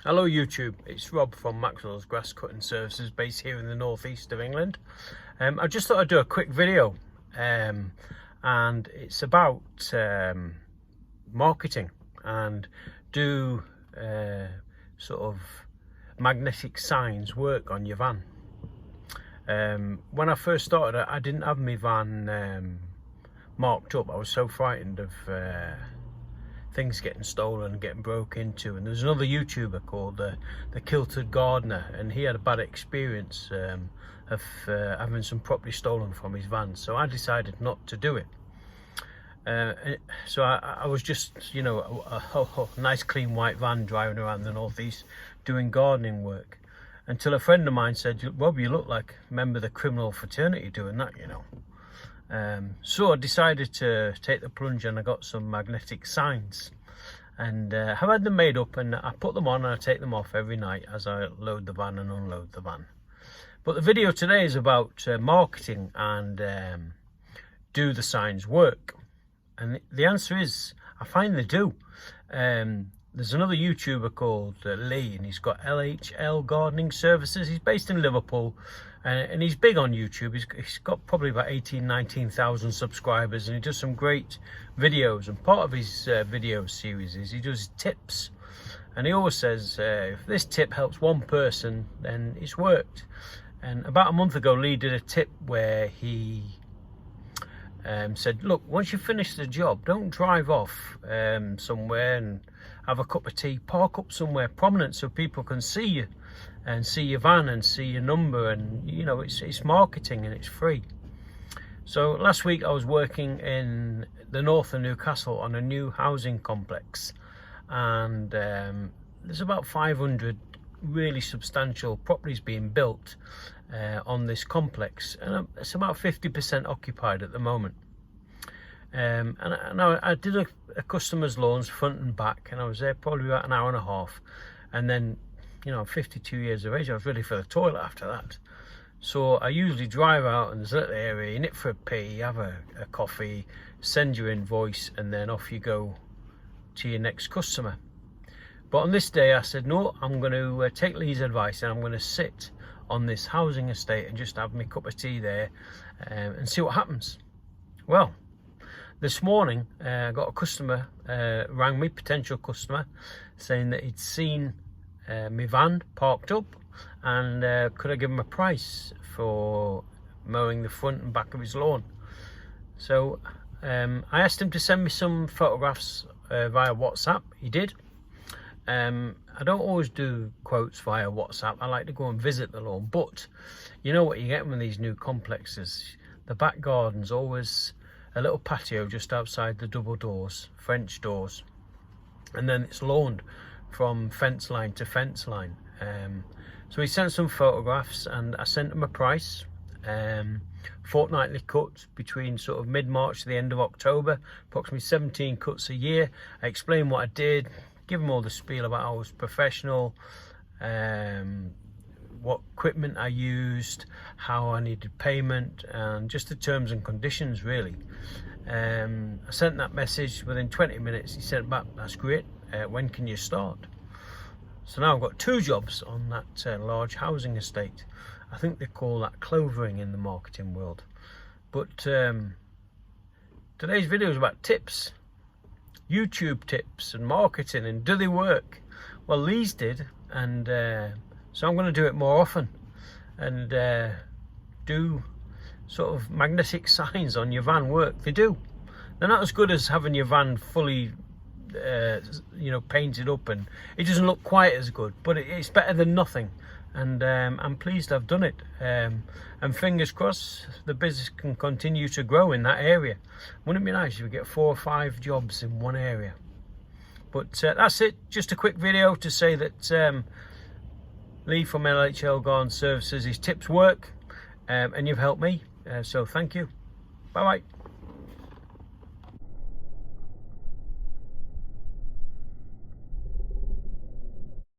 Hello YouTube, it's Rob from Maxwell's Grass Cutting Services based here in the northeast of England. I just thought I'd do a quick video and it's about marketing and do sort of magnetic signs work on your van. When I first started, I didn't have my van marked up. I was so frightened of things getting stolen and getting broke into, and there's another YouTuber called the Kilted Gardener, and he had a bad experience of having some property stolen from his van, so I decided not to do it. So I was just, you know, a nice clean white van driving around the northeast doing gardening work, until a friend of mine said, "Rob, you look like a member of the criminal fraternity doing that, you know." So I decided to take the plunge, and I got some magnetic signs, and I've had them made up, and I put them on and I take them off every night as I load the van and unload the van. But the video today is about marketing and do the signs work? And the answer is, I find they do. There's another YouTuber called Lee, and he's got LHL Gardening Services. He's based in Liverpool, and he's big on YouTube. He's got probably about 19,000 subscribers, and he does some great videos. And part of his video series is he does tips, and he always says, if this tip helps one person, then it's worked. And about a month ago, Lee did a tip where he said, look, once you finish the job, don't drive off somewhere and have a cup of tea. Park up somewhere prominent so people can see you and see your van and see your number, and you know, it's marketing and it's free. So last week I was working in the north of Newcastle on a new housing complex, and there's about 500 really substantial properties being built on this complex, and it's about 50% occupied at the moment. And I did a customer's lawns front and back, and I was there probably about an hour and a half, and then, you know, I'm 52 years of age, I was ready for the toilet after that. So I usually drive out, and there's a little area, you nip for a pee, have a coffee, send your invoice, and then off you go to your next customer. But on this day I said, no, I'm going to take Lee's advice, and I'm going to sit on this housing estate and just have my cup of tea there and see what happens. Well, this morning I got a customer, rang me, potential customer, saying that he'd seen my van parked up, and could I give him a price for mowing the front and back of his lawn. So I asked him to send me some photographs via WhatsApp. He did. I don't always do quotes via WhatsApp. I like to go and visit the lawn, but you know what you get with these new complexes, the back garden's always a little patio just outside the double doors, French doors, and then it's lawned from fence line to fence line. So he sent some photographs, and I sent him a price, fortnightly cuts between sort of mid-March to the end of October, approximately 17 cuts a year. I explained what I did, give him all the spiel about how I was professional, what equipment I used, how I needed payment, and just the terms and conditions really. I sent that message. Within 20 minutes he sent back, that's great, when can you start? So now I've got 2 jobs on that large housing estate. I think they call that clovering in the marketing world. But today's video is about tips, YouTube tips and marketing, and do they work? Well, Lee's did, and so I'm going to do it more often, and do sort of magnetic signs on your van work. They do. They're not as good as having your van fully you know, painted up, and it doesn't look quite as good, but it's better than nothing. And I'm pleased I've done it, and fingers crossed the business can continue to grow in that area. Wouldn't it be nice if we get 4 or 5 jobs in one area? But that's it, just a quick video to say that Lee from LHL Garden Services, his tips work, and you've helped me, so thank you. Bye bye.